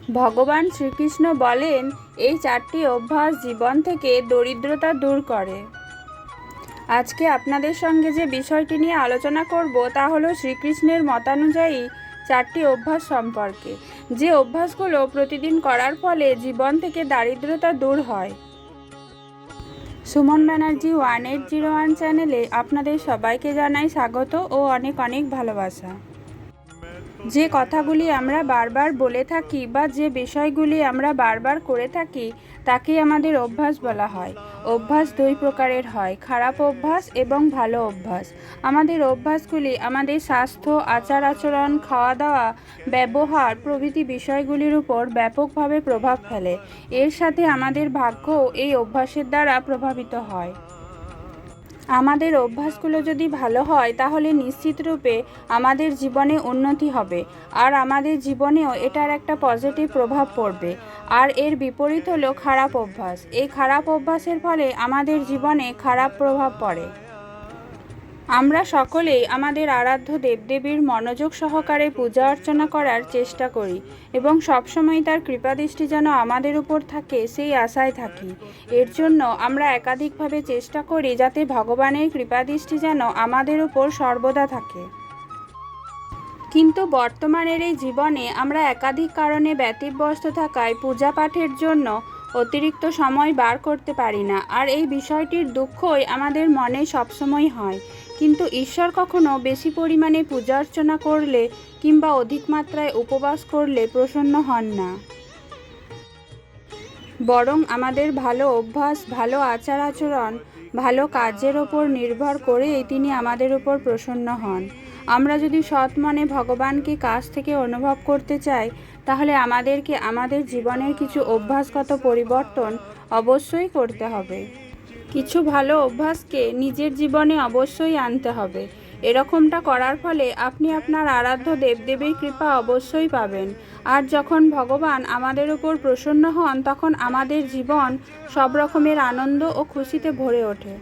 ভগবান শ্রীকৃষ্ণ বলেন, এই 4টি অভ্যাস জীবন থেকে দরিদ্রতা দূর করে। আজকে আপনাদের সঙ্গে যে বিষয়টি নিয়ে আলোচনা করব তা হলো শ্রীকৃষ্ণের মতানুযায়ী 4টি অভ্যাস সম্পর্কে, যে অভ্যাসগুলো প্রতিদিন করার ফলে জীবন থেকে দারিদ্রতা দূর হয়। সুমন ব্যানার্জি 1801 চ্যানেলে আপনাদের সবাইকে জানাই স্বাগত ও অনেক অনেক ভালোবাসা। যে কথাগুলি আমরা বারবার বলে থাকি বা যে বিষয়গুলি আমরা বারবার করে থাকি তাকেই আমাদের অভ্যাস বলা হয়। অভ্যাস 2 প্রকারের হয়, খারাপ অভ্যাস এবং ভালো অভ্যাস। আমাদের অভ্যাসগুলি আমাদের স্বাস্থ্য, আচার আচরণ, খাওয়া দাওয়া, ব্যবহার প্রভৃতি বিষয়গুলির উপর ব্যাপকভাবে প্রভাব ফেলে। এর সাথে আমাদের ভাগ্যও এই অভ্যাসের দ্বারা প্রভাবিত হয়। আমাদের অভ্যাসগুলো যদি ভালো হয় তাহলে নিশ্চিত রূপে আমাদের জীবনে উন্নতি হবে, আর আমাদের জীবনেও এটার একটা পজিটিভ প্রভাব পড়বে। আর এর বিপরীত হলো খারাপ অভ্যাস। এই খারাপ অভ্যাসের ফলে আমাদের জীবনে খারাপ প্রভাব পড়ে। আমরা সকলেই আমাদের আরাধ্য দেবদেবীর মনোযোগ সহকারে পূজা অর্চনা করার চেষ্টা করি এবং সবসময় তার কৃপাদৃষ্টি যেন আমাদের উপর থাকে সেই আশায় থাকি। এর জন্য আমরা একাধিকভাবে চেষ্টা করি যাতে ভগবানের কৃপাদৃষ্টি যেন আমাদের উপর সর্বদা থাকে। কিন্তু বর্তমানের এই জীবনে আমরা একাধিক কারণে ব্যতিব্যস্ত থাকায় পূজা পাঠের জন্য অতিরিক্ত সময় বার করতে পারি না, আর এই বিষয়টির দুঃখই আমাদের মনে সবসময় হয়। কিন্তু ঈশ্বর কখনো বেশি পরিমাণে পূজা অর্চনা করলে কিংবা অধিক মাত্রায় উপবাস করলে প্রসন্ন হন না, বরং আমাদের ভালো অভ্যাস, ভালো আচার আচরণ, ভালো কাজের ওপর নির্ভর করেই তিনি আমাদের উপর প্রসন্ন হন। আমরা যদি সৎ মনে ভগবানকে কাছ থেকে অনুভব করতে চাই তাহলে আমাদেরকে আমাদের জীবনের কিছু অভ্যাসগত পরিবর্তন অবশ্যই করতে হবে। কিছু ভালো অভ্যাসকে নিজের জীবনে অবশ্যই আনতে হবে। এরকমটা করার ফলে আপনি আপনার আরাধ্য দেবদেবীর কৃপা অবশ্যই পাবেন। আর যখন ভগবান আমাদের উপর প্রসন্ন হন তখন আমাদের জীবন সব রকমের আনন্দ ও খুশিতে ভরে ওঠে।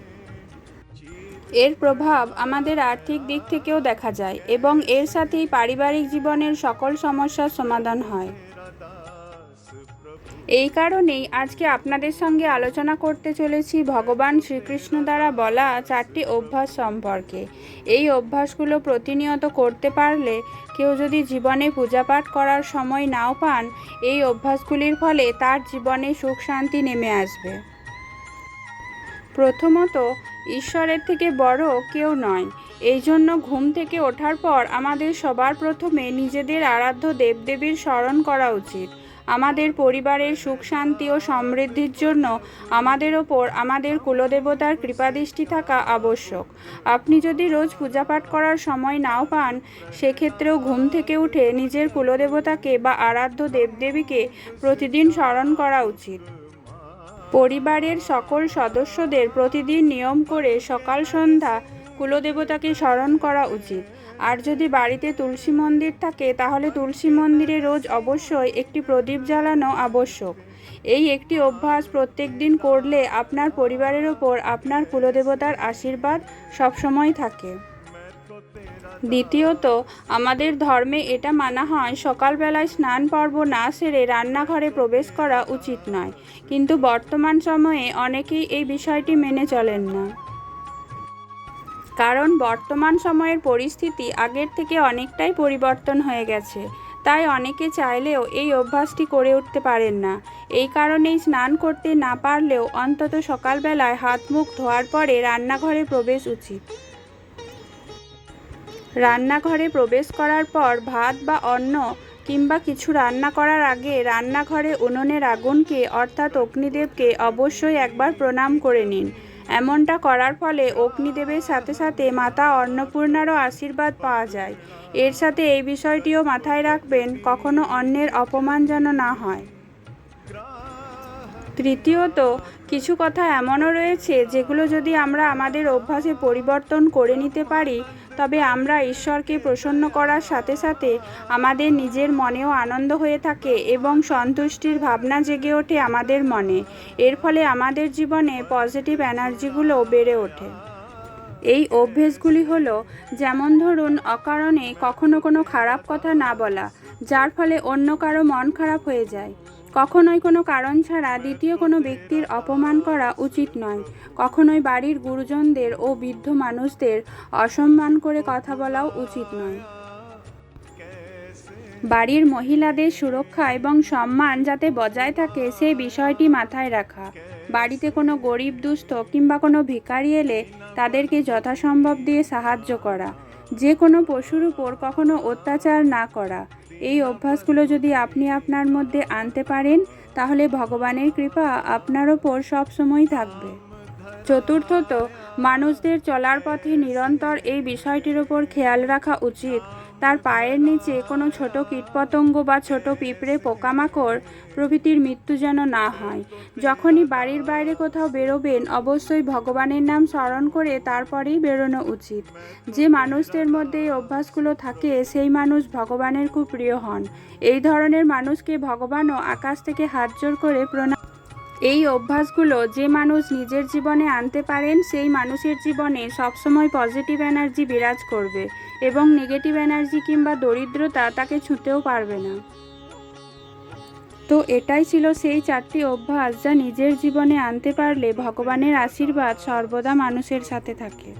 এর প্রভাব আমাদের আর্থিক দিক থেকেও দেখা যায় এবং এর সাথেই পারিবারিক জীবনের সকল সমস্যার সমাধান হয়। এই কারণেই আজকে আপনাদের সঙ্গে আলোচনা করতে চলেছি ভগবান শ্রীকৃষ্ণ দ্বারা বলা 4টি অভ্যাস সম্পর্কে। এই অভ্যাসগুলো প্রতিনিয়ত করতে পারলে কেউ যদি জীবনে পূজাপাঠ করার সময় নাও পান, এই অভ্যাসগুলির ফলে তার জীবনে সুখ শান্তি নেমে আসবে। প্রথমত, ঈশ্বরের থেকে বড় কেউ নয়। এই জন্য ঘুম থেকে ওঠার পর আমাদের সবার প্রথমে নিজেদের আরাধ্য দেবদেবীর স্মরণ করা উচিত। আমাদের পরিবারের সুখ শান্তি ও সমৃদ্ধির জন্য আমাদের ওপর আমাদের কুলদেবতার কৃপাদৃষ্টি থাকা আবশ্যক। আপনি যদি রোজ পূজাপাঠ করার সময় নাও পান, সেক্ষেত্রেও ঘুম থেকে উঠে নিজের কুলদেবতাকে বা আরাধ্য দেবদেবীকে প্রতিদিন স্মরণ করা উচিত। পরিবারের সকল সদস্যদের প্রতিদিন নিয়ম করে সকাল সন্ধ্যা কুলদেবতাকে স্মরণ করা উচিত। আর যদি বাড়িতে তুলসী মন্দির থাকে তাহলে তুলসী মন্দিরে রোজ অবশ্যই একটি প্রদীপ জ্বালানো আবশ্যক। এই একটি অভ্যাস প্রত্যেক দিন করলে আপনার পরিবারের ওপর আপনার কুলদেবতার আশীর্বাদ সবসময় থাকে। দ্বিতীয়ত, আমাদের ধর্মে এটা মানা হয় সকালবেলায় স্নান পর্ব না সেরে রান্নাঘরে প্রবেশ করা উচিত নয়, কিন্তু বর্তমান সময়ে অনেকেই এই বিষয়টি মেনে চলেন না। কারণ বর্তমান সময়ের পরিস্থিতি আগের থেকে অনেকটাই পরিবর্তন হয়ে গেছে, তাই অনেকে চাইলেও এই অভ্যাসটি করে উঠতে পারেন না। এই কারণেই স্নান করতে না পারলেও অন্তত সকালবেলায় হাত মুখ ধোয়ার পরে রান্নাঘরে প্রবেশ উচিত। রান্নাঘরে প্রবেশ করার পর ভাত বা অন্ন কিংবা কিছু রান্না করার আগে রান্নাঘরে উনুনের আগুনকে অর্থাৎ অগ্নিদেবকে অবশ্যই একবার প্রণাম করে নিন। এমনটা করার ফলে অগ্নিদেবের সাথে সাথে মাতা অন্নপূর্ণারও আশীর্বাদ পাওয়া যায়। এর সাথে এই বিষয়টিও মাথায় রাখবেন, কখনো অন্যের অপমান যেন না হয়। তৃতীয়ত, কিছু কথা এমনও রয়েছে যেগুলো যদি আমরা আমাদের অভ্যাসে পরিবর্তন করে নিতে পারি তবে আমরা ঈশ্বরকে প্রসন্ন করার সাথে সাথে আমাদের নিজের মনেও আনন্দ হয়ে থাকে এবং সন্তুষ্টির ভাবনা জেগে ওঠে আমাদের মনে। এর ফলে আমাদের জীবনে পজিটিভ এনার্জিগুলো বেড়ে ওঠে। এই অভ্যেসগুলি হলো, যেমন ধরুন, অকারণে কখনো কোনো খারাপ কথা না বলা, যার ফলে অন্য কারো মন খারাপ হয়ে যায়। কখনোই কোনো কারণ ছাড়া দ্বিতীয় কোনো ব্যক্তির অপমান করা উচিত নয়। কখনোই বাড়ির গুরুজনদের ও বৃদ্ধ মানুষদের অসম্মান করে কথা বলাও উচিত নয়। বাড়ির মহিলাদের সুরক্ষা এবং সম্মান যাতে বজায় থাকে সেই বিষয়টি মাথায় রাখা। বাড়িতে কোনো গরিব, দুস্থ কিংবা কোনো ভিখারি এলে তাদেরকে যথাসম্ভব দিয়ে সাহায্য করা। যে কোনো পশুর উপর কখনো অত্যাচার না করা। এই অভ্যাসগুলো যদি আপনি আপনার মধ্যে আনতে পারেন, তাহলে ভগবানের কৃপা আপনার ওপর সবসময় থাকবে। চতুর্থত, মানুষদের চলার পথে নিরন্তর এই বিষয়টির ওপর খেয়াল রাখা উচিত, তার পায়ের নিচে কোনো ছোট কীটপতঙ্গ বা ছোট পিঁপড়ে, পোকামাকড় প্রভৃতির মৃত্যু যেন না হয়। যখনই বাড়ির বাইরে কোথাও বেরোবেন, অবশ্যই ভগবানের নাম স্মরণ করে তারপরেই বেরোনো উচিত। যে মানুষদের মধ্যে এই অভ্যাসগুলো থাকে সেই মানুষ ভগবানের খুব প্রিয় হন। এই ধরনের মানুষকে ভগবানও আকাশ থেকে হাত জোড় করে প্রণাম। এই অভ্যাসগুলো যে মানুষ নিজের জীবনে আনতে পারেন, সেই মানুষের জীবনে সবসময় পজিটিভ এনার্জি বিরাজ করবে এবং নেগেটিভ এনার্জি কিংবা দরিদ্রতা তাকে ছুঁতেও পারবে না। তো এটাই ছিল সেই 4টি অভ্যাস যা নিজের জীবনে আনতে পারলে ভগবানের আশীর্বাদ সর্বদা মানুষের সাথে থাকে।